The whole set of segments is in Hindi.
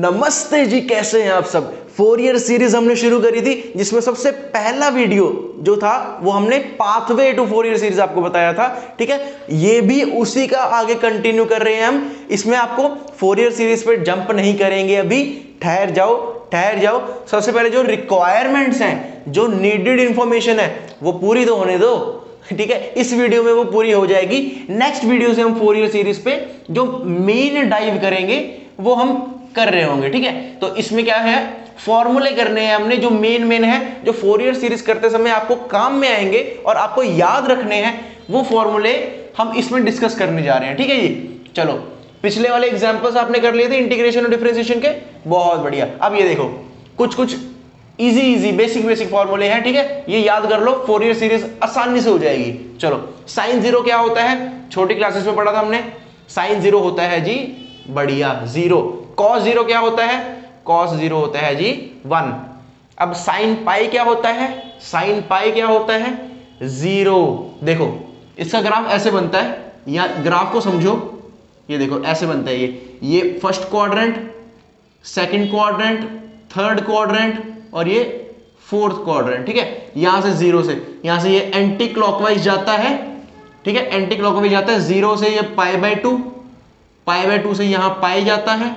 नमस्ते जी, कैसे हैं आप सब। फोरियर सीरीज हमने शुरू करी थी जिसमें सबसे पहला वीडियो जो था वो हमने पाथवे टू फोरियर सीरीज आपको बताया था। ठीक है, ये भी उसी का आगे कंटिन्यू कर रहे हैं हम। इसमें आपको फोरियर सीरीज पे जंप नहीं करेंगे, अभी ठहर जाओ। सबसे पहले जो रिक्वायरमेंट्स हैं, जो नीडेड इंफॉर्मेशन है वो पूरी तो होने दो। ठीक है, इस वीडियो में वो पूरी हो जाएगी। नेक्स्ट वीडियो से हम फोरियर सीरीज पे जो मेन डाइव करेंगे वो हम कर रहे होंगे। ठीक है, तो इसमें क्या है, फॉर्मूले करने हैं हमने जो मेन है, जो फोरियर सीरीज करते समय आपको काम में आएंगे और आपको याद रखने हैं, वो फॉर्मूले हम इसमें डिस्कस करने जा रहे हैं। ठीक है जी, चलो पिछले वाले एग्जांपल्स आपने कर लिए थे इंटीग्रेशन और डिफरेंशिएशन के, बहुत बढ़िया। अब ये देखो कुछ इजी बेसिक फॉर्मूले हैं। ठीक है, ये याद कर लो, फोरियर सीरीज आसानी से हो जाएगी। चलो, साइन जीरो क्या होता है, छोटी क्लासेस में पढ़ा था हमने। साइन जीरो होता है जी बढ़िया जीरो। कॉस जीरो क्या होता है, कॉस जीरो होता है जी 1। अब साइन पाई क्या होता है, साइन पाई क्या होता है 0। देखो इसका ग्राफ ऐसे बनता है, या ग्राफ को समझो, ये देखो ऐसे बनता है। ये first quadrant, second quadrant, third quadrant और ये फोर्थ क्वाड्रेंट। ठीक है, यहां से 0 से, यहां से ये एंटी क्लॉकवाइज जाता है। ठीक है, एंटी क्लॉकवाइज जाता है 0 से ये पाई/2, पाई/2 से यहां पाई जाता है,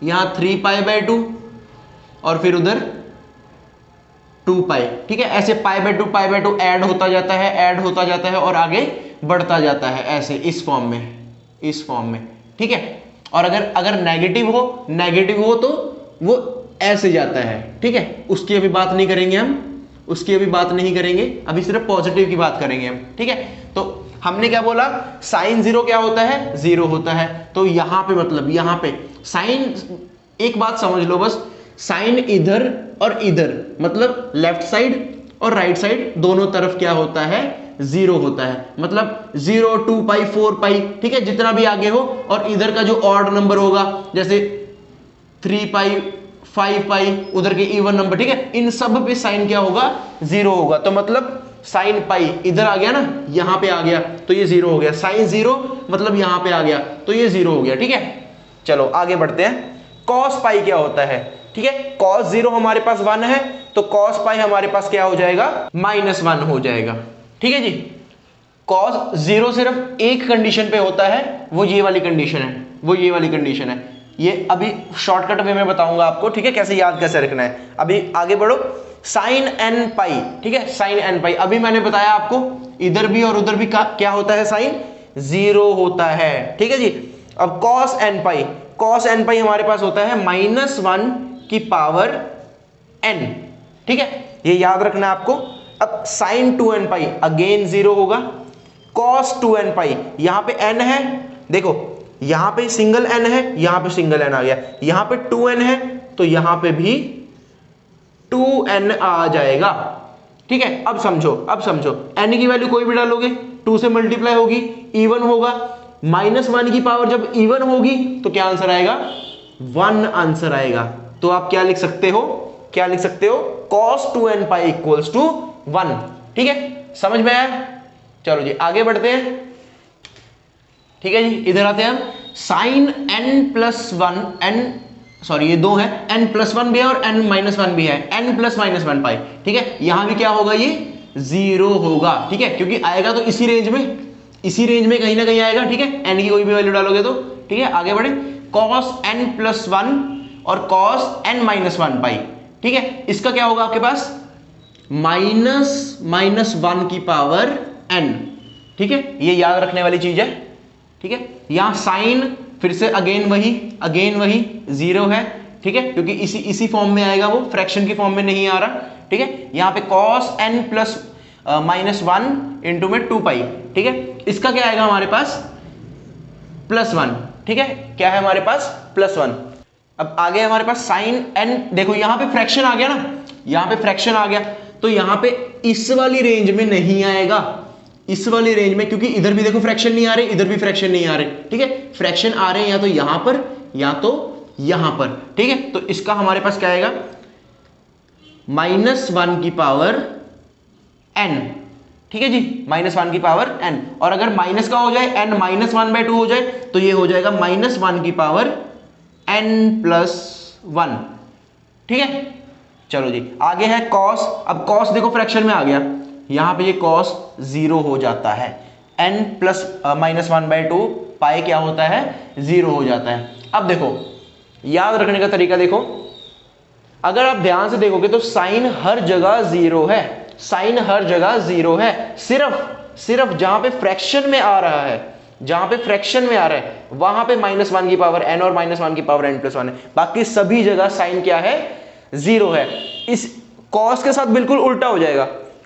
यहां 3 पाई/2 और फिर उधर 2 पाई। ठीक है, ऐसे पाई/2 ऐड होता जाता है और आगे बढ़ता जाता है, ऐसे इस फॉर्म में। ठीक है, और अगर नेगेटिव हो तो वो ऐसे जाता है। ठीक है, उसकी अभी बात नहीं करेंगे हम, अभी सिर्फ पॉजिटिव की बात करेंगे हम। ठीक है, तो हमने क्या बोला, साइन जीरो क्या होता है, 0 होता है। तो यहां पे मतलब यहां पे साइन, एक बात समझ लो बस, साइन इधर और इधर मतलब लेफ्ट साइड और राइट साइड दोनों तरफ क्या होता है, 0 होता है। मतलब 0, 2 पाई, 4 पाई, ठीक है, जितना भी आगे हो। और इधर का जो ऑड नंबर होगा, जैसे 3 पाई, 5 पाई, उधर के इवन नंबर, ठीक है, इन सब पे साइन क्या होगा, 0 होगा। तो मतलब साइन पाई इधर आ गया ना, यहां पे आ गया तो ये 0 हो गया। साइन 0 मतलब यहां पे आ गया तो ये 0 हो गया। ठीक है, चलो आगे बढ़ते हैं। कॉस पाई क्या होता है, ठीक है, कॉस 0 हमारे पास 1 है, तो कॉस पाई हमारे पास क्या हो जाएगा, -1 हो जाएगा। ठीक है जी, कॉस 0 सिर्फ एक कंडीशन पे होता है, वो ये वाली कंडीशन है। ये अभी शॉर्टकट वे में बताऊंगा आपको। ठीक है, कैसे रखना है। अभी आगे बढ़ो। साइन n पाई, ठीक है, साइन n पाई, अभी मैंने बताया आपको इधर भी और उधर भी क्या होता है, साइन 0 होता है। ठीक है जी, अब cos n पाई हमारे पास होता है -1 की पावर n। ठीक है, ये याद रखना है आपको। अब साइन 2n पाई अगेन 0 होगा। cos 2n पाई, यहां पे n है, देखो यहां पे सिंगल n है, यहां पे सिंगल n आ गया, यहां पे 2n है तो यहां पे भी 2n आ जाएगा। ठीक है, अब समझो n की वैल्यू कोई भी डालोगे 2 से मल्टीप्लाई होगी, इवन होगा। -1 की पावर जब इवन होगी तो क्या आंसर आएगा, 1 आंसर आएगा। तो आप क्या लिख सकते हो, cos 2n pi equals to 1। ठीक है, समझ में आया। चलो जी आगे बढ़ते हैं। ठीक है जी, इधर आते हैं हम। साइन ये 2 है, n+1 भी है और n-1 भी है, n+-1 पाई। ठीक है, यहां भी क्या होगा, ये 0 होगा। ठीक है, क्योंकि आएगा तो इसी रेंज में कहीं ना कहीं आएगा। ठीक है, n की कोई भी वैल्यू डालोगे तो। ठीक है, आगे बढ़े। cos n+1 और cos n-1 पाई। ठीक है, इसका क्या होगा आपके पास, -1 की पावर n। ठीक है, ये याद रखने वाली चीज है। ठीक है, यहां साइन फिर से अगेन वही 0 है। ठीक है, क्योंकि इसी फॉर्म में आएगा, वो फ्रैक्शन की फॉर्म में नहीं आ रहा। ठीक है, यहां पे cos n+-1 इंटू में 2 पाई। ठीक है, इसका क्या आएगा हमारे पास, +1। ठीक है, क्या है हमारे पास, +1। अब आगे हमारे पास साइन n, देखो यहां पे फ्रैक्शन आ गया, तो यहां पे इस वाली रेंज में नहीं आएगा, इस वाली रेंज में, क्योंकि इधर भी देखो फ्रैक्शन नहीं आ रहे, इधर भी फ्रैक्शन नहीं आ रहे। ठीक है, फ्रैक्शन आ रहे हैं या तो यहां पर या तो यहां पर। ठीक है, तो इसका हमारे पास क्या आएगा, -1 की पावर n। ठीक है जी, -1 की पावर n। और अगर माइनस का हो जाए, n -1/2 हो जाए तो ये हो जाएगा -1 की पावर n+1, ठीक है। चलो जी, आगे है कॉस। अब कॉस देखो फ्रैक्शन में आ गया, यहां पे ये कॉस 0 हो जाता है, n+-1/2 पाई क्या होता है, 0 हो जाता है। अब देखो याद रखने का तरीका देखो, अगर आप ध्यान से देखोगे तो साइन हर जगह 0 है, साइन हर जगह 0 है, सिर्फ जहां पे फ्रैक्शन में आ रहा है, जहां पे फ्रैक्शन में आ रहा है वहां पे -1 की पावर n और -1 की पावर n+1 है, बाकी सभी जगह साइन क्या है, 0 है। इस कॉस के साथ बिल्कुल उल्टा हो जाएगा,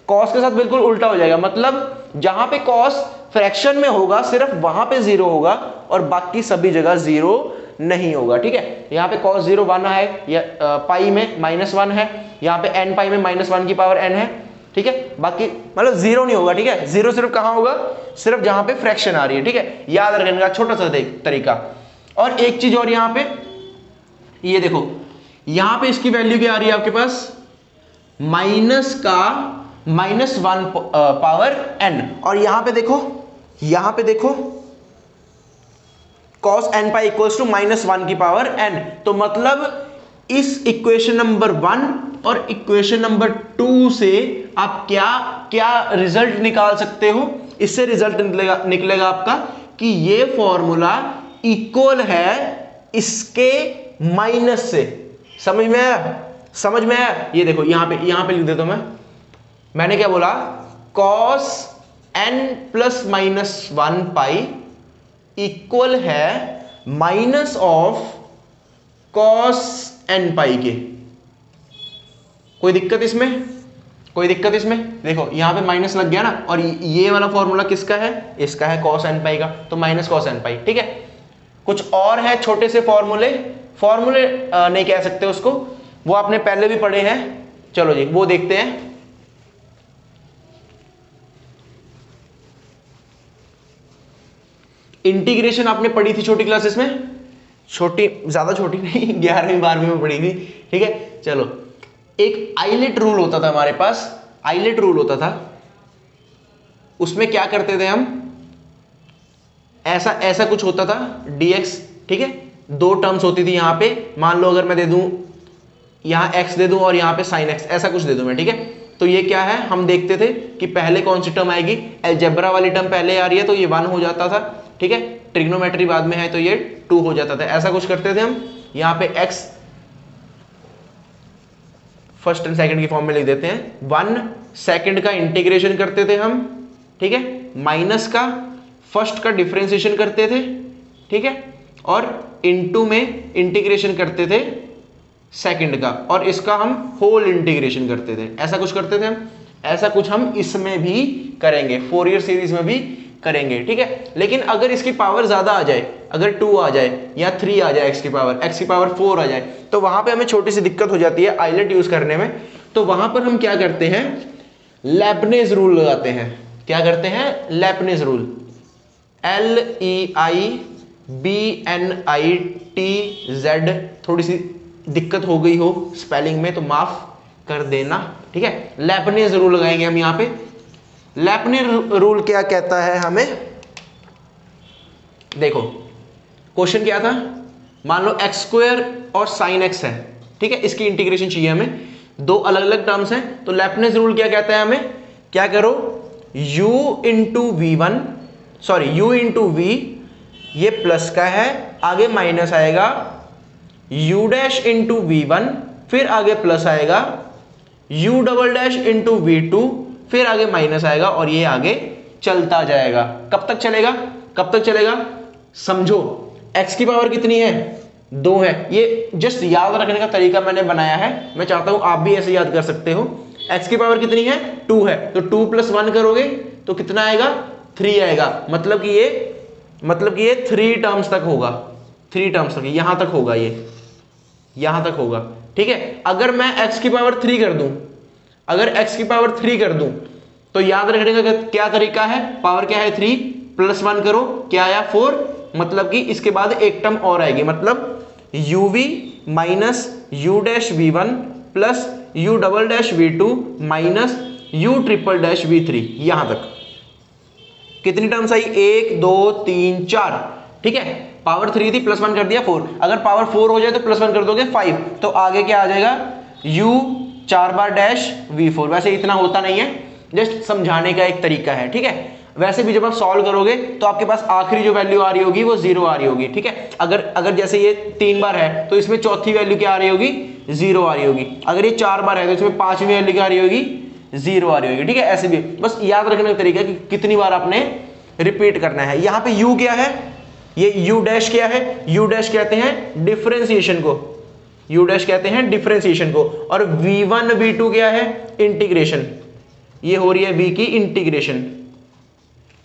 कॉस के साथ बिल्कुल उल्टा हो जाएगा, मतलब जहां पे कॉस फ्रैक्शन में होगा सिर्फ वहां पे 0 होगा और बाकी सभी जगह 0 नहीं होगा, ठीक है। यहाँ पे cos 0 1 है, या पाई में -1 है, यहाँ पे n पाई में -1 की पावर n है, ठीक है। बाकी मतलब 0 नहीं होगा, ठीक है। 0 सिर्फ कहाँ होगा, सिर्फ जहां पे फ्रैक्शन आ रही है, ठीक है। याद रखने का छोटा सा तरीका। और एक चीज और, यहाँ पे ये देखो, यहाँ पे इसकी वैल्यू क्या आ रही है आपके पास, -1 पावर n, और यहाँ पे देखो cos n pi equals to -1 की पावर n। तो मतलब इस इक्वेशन नंबर 1 और इक्वेशन नंबर 2 से आप क्या रिजल्ट निकाल सकते हो, इससे रिजल्ट निकलेगा आपका कि ये फॉर्मूला इक्वल है इसके माइनस से। समझ में आया? ये देखो यहाँ पे लिख देता हूं मैंने क्या बोला, cos n+-1 पाई इक्वल है माइनस ऑफ cos n पाई के। कोई दिक्कत इसमें? देखो यहां पे माइनस लग गया ना, और ये वाला फॉर्मूला किसका है, इसका है cos n पाई का, तो -cos n पाई, ठीक है। कुछ और है छोटे से फॉर्मूले नहीं कह सकते उसको, वो आपने पहले भी पढ़े हैं, चलो जी वो देखते हैं। इंटीग्रेशन आपने पढ़ी थी छोटी क्लासेस में, ज्यादा छोटी नहीं, 11वीं 12वीं में पढ़ी थी, ठीक है। चलो, एक आइलेट रूल होता था हमारे पास, उसमें क्या करते थे हम, ऐसा कुछ होता था dx, ठीक है। 2 टर्म्स होती थी यहां पे, मान लो अगर मैं दे दूं यहां x दे दूं और यहां पे sin x, ऐसा कुछ दे दूं मैं, ठीक है। तो ये क्या है, हम देखते थे कि पहले कौन सी टर्म आएगी, अलजेब्रा वाली टर्म पहले आ रही है तो ये 1 हो जाता था, ठीक है। ट्रिग्नोमेट्री बाद में है तो ये 2 हो जाता था, ऐसा कुछ करते थे हम। यहाँ पे x फर्स्ट एंड सेकंड की फॉर्म में लिख देते हैं, 1 सेकंड का इंटीग्रेशन करते थे हम, ठीक है, माइनस का फर्स्ट का डिफरेंशिएशन करते थे, ठीक है, और इनटू में इंटीग्रेशन करते थे सेकंड का, और इसका हम होल इंटीग्रेशन करते थे, ऐसा कुछ करते थे हम। ऐसा कुछ हम इसमें भी करेंगे, फोरियर सीरीज में भी करेंगे, ठीक है। लेकिन अगर इसकी पावर ज्यादा आ जाए, अगर 2 आ जाए या 3 आ जाए, x की पावर 4 आ जाए, तो वहां पे हमें छोटी सी दिक्कत हो जाती है आइलेट यूज करने में। तो वहां पर हम क्या करते हैं, लेबनेज रूल लगाते हैं। क्या करते हैं, लेबनेज रूल, LEIBNITZ। थोड़ी सी दिक्कत हो गई हो स्पेलिंग में तो माफ कर देना, ठीक है। लेबनेज रूल लगाएंगे हम यहाँ पे। लेबनेज रूल क्या कहता है हमें, देखो क्वेश्चन क्या था, मान लो x² और sin x है, ठीक है, इसकी इंटीग्रेशन चाहिए हमें, 2 अलग अलग टर्म्स हैं। तो लेबनेज रूल क्या कहता है हमें, क्या करो, u इंटू v, ये प्लस का है, आगे माइनस आएगा, u' इंटू v1, फिर आगे प्लस आएगा, u" इंटू v2, फिर आगे माइनस आएगा, और ये आगे चलता जाएगा। कब तक चलेगा, समझो। x की पावर कितनी है, 2 है। ये जस्ट याद रखने का तरीका मैंने बनाया है, मैं चाहता हूं आप भी ऐसे याद कर सकते हो। x की पावर कितनी है, 2 है, तो 2 + 1 करोगे तो कितना आएगा, 3 आएगा। मतलब कि ये 3 टर्म्स तक होगा, 3 टर्म्स तक, यहां तक होगा, ठीक है। अगर मैं x की पावर 3 कर दूं, तो याद रखने का क्या तरीका है, पावर क्या है 3 + 1 करो, क्या आया 4, मतलब कि इसके बाद एक टर्म और आएगी, मतलब uv minus u'(v1) plus u'(v2) minus u'(v3), यहां तक कितनी टर्म्स आई, 1 2 3 4, ठीक है। पावर 3 थी, +1 कर दिया 4, अगर पावर 4 हो जाए तो +1 कर दोगे 5, तो आगे क्या आ जाएगा u 4 बार डैश v4। वैसे इतना होता नहीं है, जस्ट समझाने का एक तरीका है, ठीक है। वैसे भी जब आप सॉल्व करोगे तो आपके पास आखिरी जो वैल्यू आ रही होगी वो 0 आ रही होगी, ठीक है। अगर जैसे ये 3 बार है तो इसमें चौथी वैल्यू क्या आ रही होगी, 0 आ रही होगी। अगर ये 4 बार है तो इसमें 5वीं वैल्यू क्या आ रही होगी, 0 आ रही होगी, ठीक है। ऐसे भी बस याद रखने का तरीका कि कितनी बार आपने रिपीट करना है। यहाँ पे u क्या है, ये u डैश क्या है, u डैश कहते हैं डिफरेंशिएशन को, u डैश कहते हैं डिफरेंशिएशन को, और v1 v2 क्या है, इंटीग्रेशन। ये हो रही है v की इंटीग्रेशन,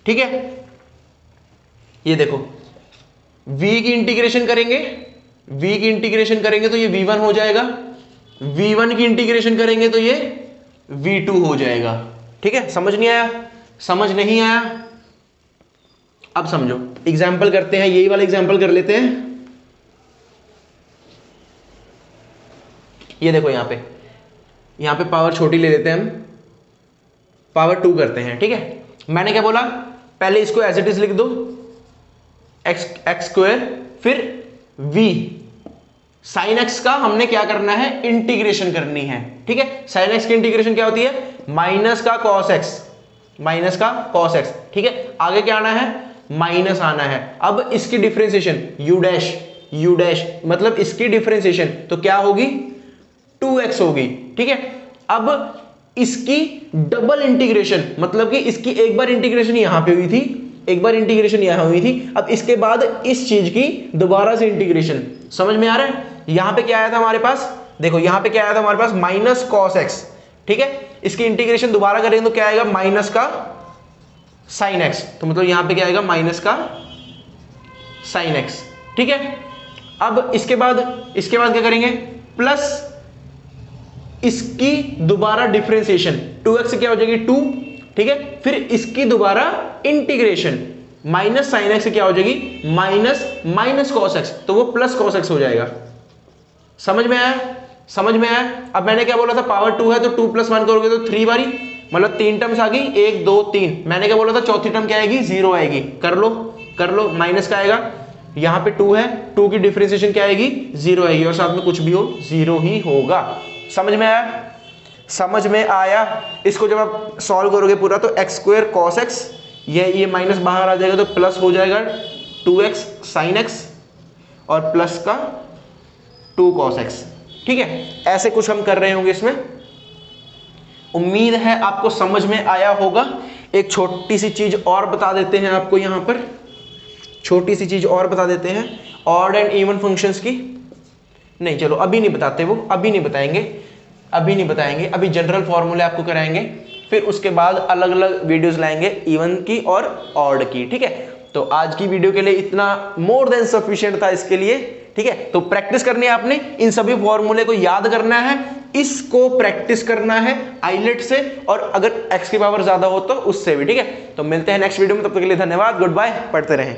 ठीक है। ये देखो v की इंटीग्रेशन करेंगे, v की इंटीग्रेशन करेंगे तो ये v1 हो जाएगा, v1 की इंटीग्रेशन करेंगे तो ये v2 हो जाएगा, ठीक है। समझ नहीं आया, समझ नहीं आया, अब समझो। एग्जाम्पल करते हैं, यही वाला एग्जाम्पल कर लेते हैं। ये देखो यहां पे पावर छोटी ले लेते हैं हम, पावर 2 करते हैं, ठीक है। मैंने क्या बोला, पहले इसको एज इट इज लिख दो, एक्स स्क्वायर, फिर v साइन x का हमने क्या करना है, इंटीग्रेशन करनी है, ठीक है। साइन x की इंटीग्रेशन क्या होती है, माइनस का कॉस x, माइनस का कॉस x, ठीक है। आगे क्या आना है, माइनस आना है। अब इसकी डिफरेंशिएशन u डैश मतलब इसकी डिफरेंशिएशन तो क्या होगी, 2x होगी, ठीक है। अब इसकी डबल इंटीग्रेशन मतलब कि इसकी एक बार इंटीग्रेशन यहां पे हुई थी, एक बार इंटीग्रेशन यहां हुई थी, अब इसके बाद इस चीज की दोबारा से इंटीग्रेशन। समझ में आ रहा है। यहां पे क्या आया था हमारे पास, देखो यहां पे क्या आया था हमारे पास, माइनस कॉस एक्स, ठीक है। इसकी इंटीग्रेशन दोबारा करेंगे तो क्या आएगा, माइनस का साइन एक्स, तो मतलब यहां पे क्या आएगा, माइनस का साइन एक्स, ठीक है। अब इसके बाद क्या करेंगे, प्लस इसकी दोबारा डिफरेंशिएशन, 2x से क्या हो जाएगी 2, ठीक है। फिर इसकी दोबारा इंटीग्रेशन, माइनस साइन एक्स से क्या हो जाएगी, माइनस कॉस एक्स, तो वो प्लस कॉस एक्स हो जाएगा। समझ में आया, समझ में आया। अब मैंने क्या बोला था, पावर 2 है तो 2 + 1 करोगे तो 3 बारी, मतलब 3 टर्म्स आ गई, 1 2 3। मैंने क्या बोला था, चौथी टर्म क्या आएगी, 0 आएगी। कर लो, माइनस का आएगा, यहां पे 2 है, 2 की डिफरेंशिएशन क्या आएगी, 0 आएगी, और साथ में कुछ भी हो 0 ही होगा। समझ में आया, समझ में आया। इसको जब आप सॉल्व करोगे पूरा तो एक्स स्क्वायर कॉस एक्स, ये माइनस बाहर आ जाएगा तो प्लस हो जाएगा 2x साइन एक्स, और प्लस का 2 कॉस एक्स, ठीक है। ऐसे कुछ हम कर रहे होंगे इसमें। उम्मीद है आपको समझ में आया होगा। एक छोटी सी चीज और बता देते हैं आपको, यहां पर छोटी सी चीज और बता देते हैं, ऑड एंड इवन फंक्शंस की। नहीं चलो अभी नहीं बताते, वो अभी नहीं बताएंगे, अभी जनरल फॉर्मूले आपको कराएंगे, फिर उसके बाद अलग अलग वीडियोस लाएंगे इवन की और ऑड की, ठीक है। तो आज की वीडियो के लिए इतना मोर देन सफिशिएंट था इसके लिए, ठीक है। तो प्रैक्टिस करनी है आपने, इन सभी फॉर्मूले को याद करना है, इसको प्रैक्टिस करना है आइलेट से, और अगर x की पावर ज्यादा हो तो उससे भी, ठीक है। तो मिलते हैं नेक्स्ट वीडियो में, तब तक के लिए धन्यवाद, गुड बाय, पढ़ते रहें।